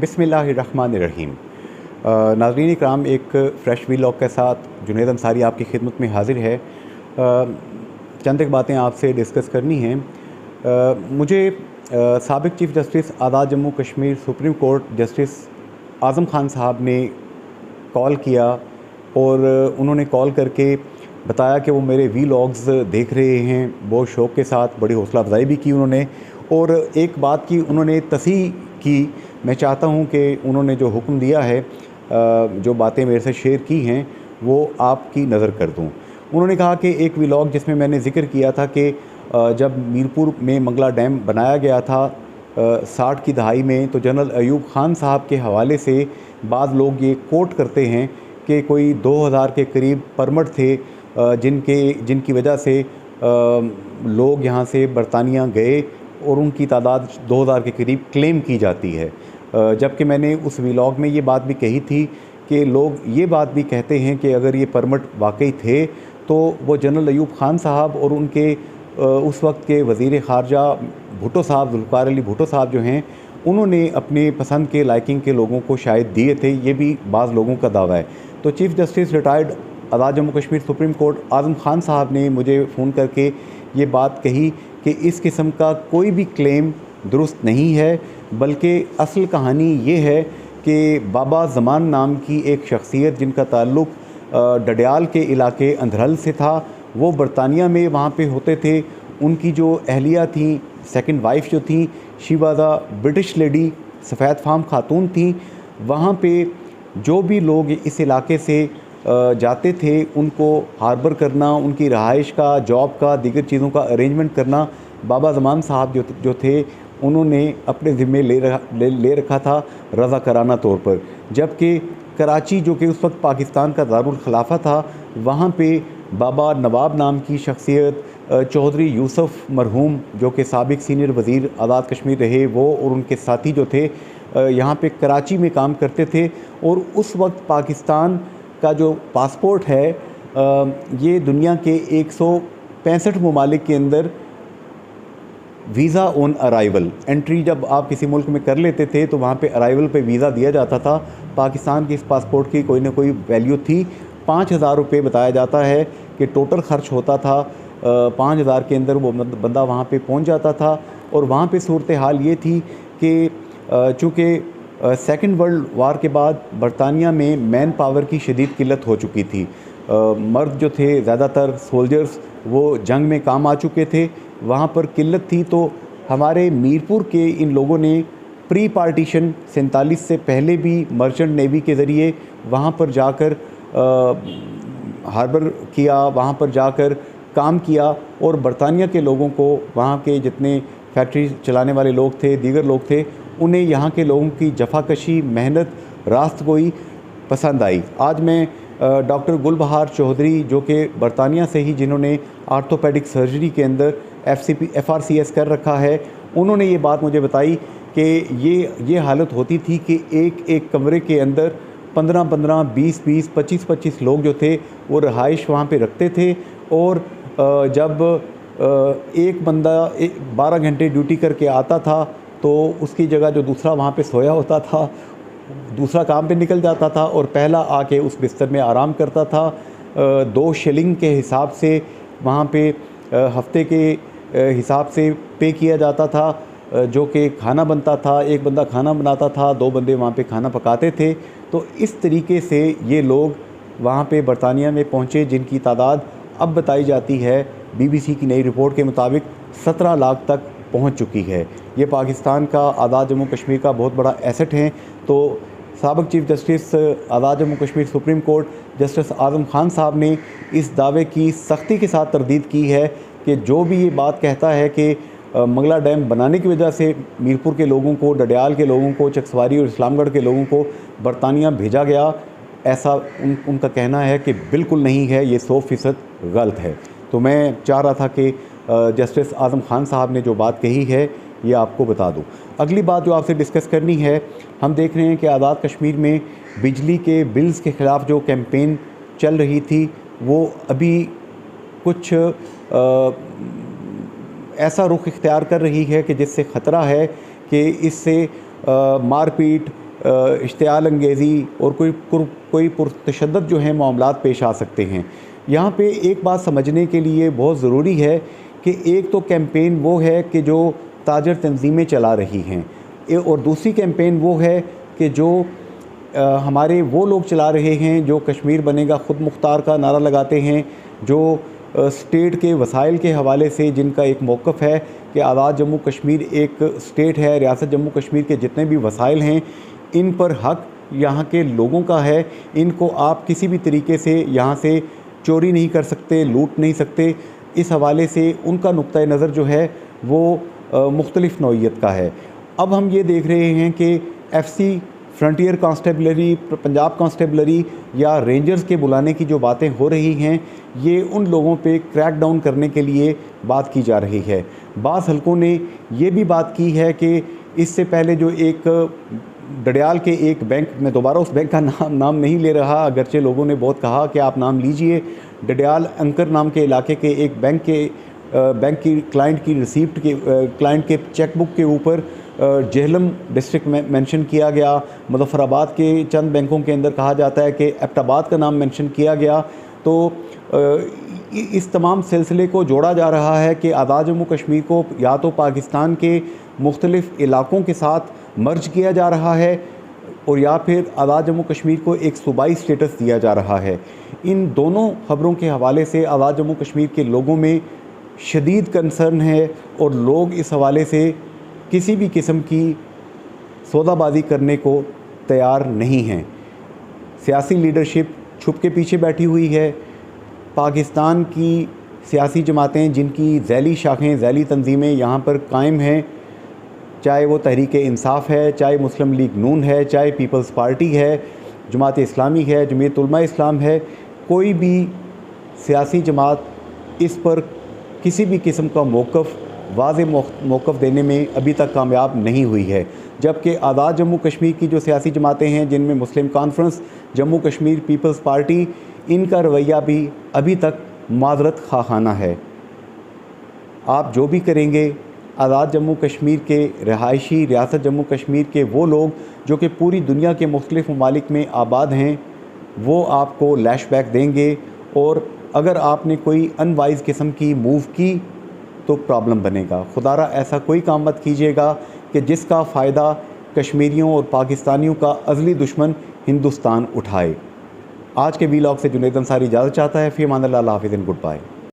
बिस्मिल्लाहिर्रहमानिर्रहीम। नाज़रीन इकराम, एक फ़्रेश वीलॉग के साथ जुनैद अंसारी आपकी खिदमत में हाज़िर है। चंद एक बातें आपसे डिस्कस करनी हैं। मुझे साबिक़ chief justice Azad Jammu Kashmir supreme court justice Azam Khan साहब ने कॉल किया और उन्होंने कॉल करके बताया कि वो मेरे वीलॉग्स देख रहे हैं, बहुत शौक़ के साथ, बड़ी हौसला अफजाई भी की उन्होंने। और एक बात की उन्होंने तस्दीक़ की। मैं चाहता हूं कि उन्होंने जो हुक्म दिया है, जो बातें मेरे से शेयर की हैं, वो आपकी नज़र कर दूं। उन्होंने कहा कि एक व्लॉग जिसमें मैंने ज़िक्र किया था कि जब मीरपुर में मंगला डैम बनाया गया था 60 की दहाई में, तो जनरल अयूब ख़ान साहब के हवाले से बाद लोग ये कोट करते हैं कि कोई 2000 के करीब परमिट थे जिनकी वजह से लोग यहाँ से बरतानिया गए और उनकी तादाद 2000 के करीब क्लेम की जाती है। जबकि मैंने उस व्लॉग में ये बात भी कही थी कि लोग ये बात भी कहते हैं कि अगर ये परमिट वाकई थे तो वो जनरल अयूब ख़ान साहब और उनके उस वक्त के वज़ीर ख़ारजा भुट्टो साहब, ज़ुल्फ़िकार अली भुट्टो साहब जो हैं, उन्होंने अपने पसंद के लाइकिंग के लोगों को शायद दिए थे। ये भी बाज़ लोगों का दावा है। तो चीफ़ जस्टिस रिटायर्ड आज़ाद जम्मू कश्मीर सुप्रीम कोर्ट आज़म ख़ान साहब ने मुझे फ़ोन करके ये बात कही कि इस किस्म का कोई भी क्लेम दुरुस्त नहीं है, बल्कि असल कहानी ये है कि बाबा ज़मान नाम की एक शख्सियत जिनका ताल्लुक़ डडियाल के इलाके अंधरल से था, वो बरतानिया में वहाँ पे होते थे। उनकी जो अहलिया थी, सेकंड वाइफ जो थी, she was a British lady, सफ़ेद फार्म खातून थी। वहाँ पे जो भी लोग इस इलाके से जाते थे, उनको हार्बर करना, उनकी रहाइश का, जॉब का, दीगर चीज़ों का अरेंजमेंट करना बाबा ज़मान साहब जो थे उन्होंने अपने ज़िम्मे ले रखा था रज़ाकाराना तौर पर। जबकि कराची, जो कि उस वक्त पाकिस्तान का दारुल खिलाफा था, वहाँ पे बाबा नवाब नाम की शख्सियत, चौधरी यूसुफ मरहूम जो कि साबिक़ सीनियर वज़ीर आज़ाद कश्मीर रहे, वो और उनके साथी जो थे यहाँ पे कराची में काम करते थे। और उस वक्त पाकिस्तान का जो पासपोर्ट है, ये दुनिया के 165 ममालिक के अंदर वीज़ा ऑन अराइवल एंट्री जब आप किसी मुल्क में कर लेते थे तो वहाँ पे अराइवल पे वीज़ा दिया जाता था। पाकिस्तान के इस पासपोर्ट की कोई ना कोई वैल्यू थी। 5000 रुपये बताया जाता है कि टोटल ख़र्च होता था। 5000 के अंदर वो बंदा वहाँ पे पहुँच जाता था। और वहाँ पे सूरत हाल ये थी कि चूँकि सेकंड वर्ल्ड वार के बाद बरतानिया में मैन पावर की शदीद किल्लत हो चुकी थी। मर्द जो थे, ज़्यादातर सोल्जर्स, वो जंग में काम आ चुके थे, वहाँ पर किल्लत थी। तो हमारे मीरपुर के इन लोगों ने प्री पार्टीशन 47 से पहले भी मर्चेंट नेवी के ज़रिए वहाँ पर जाकर हार्बर किया, वहाँ पर जाकर काम किया और बरतानिया के लोगों को, वहाँ के जितने फैक्ट्री चलाने वाले लोग थे, दीगर लोग थे, उन्हें यहाँ के लोगों की जफाकशी, मेहनत, रास्तगोई पसंद आई। आज मैं डॉक्टर गुलबहार चौधरी, जो कि बरतानिया से ही, जिन्होंने आर्थोपेडिक सर्जरी के अंदर FRCS कर रखा है, उन्होंने ये बात मुझे बताई कि ये हालत होती थी कि एक कमरे के अंदर 15-15, 20-20, 25-25 लोग जो थे वो रहाइश वहाँ पे रखते थे। और जब एक बंदा 12 घंटे ड्यूटी करके आता था तो उसकी जगह जो दूसरा वहाँ पे सोया होता था, दूसरा काम पे निकल जाता था और पहला आके उस बिस्तर में आराम करता था। 2 शिलिंग के हिसाब से वहाँ पे हफ्ते के हिसाब से पे किया जाता था, जो कि खाना बनता था। एक बंदा खाना बनाता था, 2 बंदे वहाँ पे खाना पकाते थे। तो इस तरीके से ये लोग वहाँ पे बरतानिया में पहुँचे, जिनकी तादाद अब बताई जाती है BBC की नई रिपोर्ट के मुताबिक 17 लाख तक पहुँच चुकी है। ये पाकिस्तान का, आज़ाद जम्मू कश्मीर का बहुत बड़ा एसेट हैं। तो साबिक़ chief justice Azad Jammu Kashmir supreme court justice Azam Khan साहब ने इस दावे की सख्ती के साथ तरदीद की है कि जो भी ये बात कहता है कि मंगला डैम बनाने की वजह से मीरपुर के लोगों को, डडियाल के लोगों को, चकसवारी और इस्लामगढ़ के लोगों को बरतानिया भेजा गया, ऐसा उनका कहना है कि बिल्कुल नहीं है, ये 100% गलत है। तो मैं चाह रहा था कि जस्टिस आज़म ख़ान साहब ने जो बात कही है ये आपको बता दूं। अगली बात जो आपसे डिस्कस करनी है, हम देख रहे हैं कि आज़ाद कश्मीर में बिजली के बिल्स के ख़िलाफ़ जो कैंपेन चल रही थी, वो अभी कुछ ऐसा रुख इख्तियार कर रही है कि जिससे ख़तरा है कि इससे मारपीट इश्तियाल अंगेज़ी और कोई पुरतशद्दुद जो है मामलात पेश आ सकते हैं। यहाँ पे एक बात समझने के लिए बहुत ज़रूरी है कि एक तो कैंपेन वो है कि जो ताजर तंजीमें चला रही हैं, और दूसरी कैंपेन वो है कि जो हमारे वो लोग चला रहे हैं जो कश्मीर बनेगा ख़ुद मुख्तार का नारा लगाते हैं, जो स्टेट के वसाइल के हवाले से जिनका एक मौक़िफ़ है कि आज़ाद जम्मू कश्मीर एक स्टेट है, रियासत जम्मू कश्मीर के जितने भी वसाइल हैं इन पर हक़ यहाँ के लोगों का है, इनको आप किसी भी तरीके से यहाँ से चोरी नहीं कर सकते, लूट नहीं सकते। इस हवाले से उनका नुक्ता नज़र जो है वो मुख्तलिफ़ नौइयत का है। अब हम ये देख रहे हैं कि FC frontier constabulary, Punjab constabulary या रेंजर्स के बुलाने की जो बातें हो रही हैं, ये उन लोगों पे क्रैक डाउन करने के लिए बात की जा रही है। बाज़ हलकों ने ये भी बात की है कि इससे पहले जो एक डडियाल के एक बैंक, मैं दोबारा उस बैंक का नाम नहीं ले रहा, अगरचे लोगों ने बहुत कहा कि आप नाम लीजिए, डडियाल अंकर नाम के इलाके के एक बैंक की क्लाइंट की रिसीप्ट के क्लाइंट के चेकबुक के ऊपर जेहलम डिस्ट्रिक्ट में मेंशन किया गया। मुज़फ़्फ़राबाद के चंद बैंकों के अंदर कहा जाता है कि एबटाबाद का नाम मेंशन किया गया। तो इस तमाम सिलसिले को जोड़ा जा रहा है कि आज़ाद जम्मू कश्मीर को या तो पाकिस्तान के मुख्तलिफ़ इलाक़ों के साथ मर्ज किया जा रहा है और या फिर आज़ाद जम्मू कश्मीर को एक सूबाई स्टेटस दिया जा रहा है। इन दोनों ख़बरों के हवाले से आज़ाद जम्मू कश्मीर के लोगों में शदीद कंसर्न है और लोग इस हवाले से किसी भी किस्म की सौदाबाजी करने को तैयार नहीं हैं। सियासी लीडरशिप छुप के पीछे बैठी हुई है। पाकिस्तान की सियासी जमातें जिनकी ज़ैली शाखें, ज़ैली तंजीमें यहाँ पर कायम हैं, चाहे वो तहरीक इंसाफ है, चाहे मुस्लिम लीग नून है, चाहे पीपल्स पार्टी है, जमात इस्लामी है, जमीयत उलमा इस्लाम है, कोई भी सियासी जमात इस पर किसी भी किस्म का मौक़िफ़ वाज़ेह मौक़िफ़ देने में अभी तक कामयाब नहीं हुई है। जबकि आज़ाद जम्मू कश्मीर की जो सियासी जमातें हैं, जिनमें Muslim conference, Jammu Kashmir peoples party, इनका रवैया भी अभी तक माज़रत खाना है। आप जो भी करेंगे, आज़ाद जम्मू कश्मीर के रहायशी, रियासत जम्मू कश्मीर के वो लोग जो कि पूरी दुनिया के मुख्तलिफ़ ममालिक में आबाद हैं, वो आपको लैशबैक देंगे, और अगर आपने कोई अनवाइज़ किस्म की मूव की तो प्रॉब्लम बनेगा। खुदारा ऐसा कोई काम मत कीजिएगा कि जिसका फ़ायदा कश्मीरियों और पाकिस्तानियों का अज़ली दुश्मन हिंदुस्तान उठाए। आज के वीलॉग से जुनैद अंसारी इजाज़त चाहता है। फ़ी अमान अल्लाह, हाफ़िज़, गुड बाय।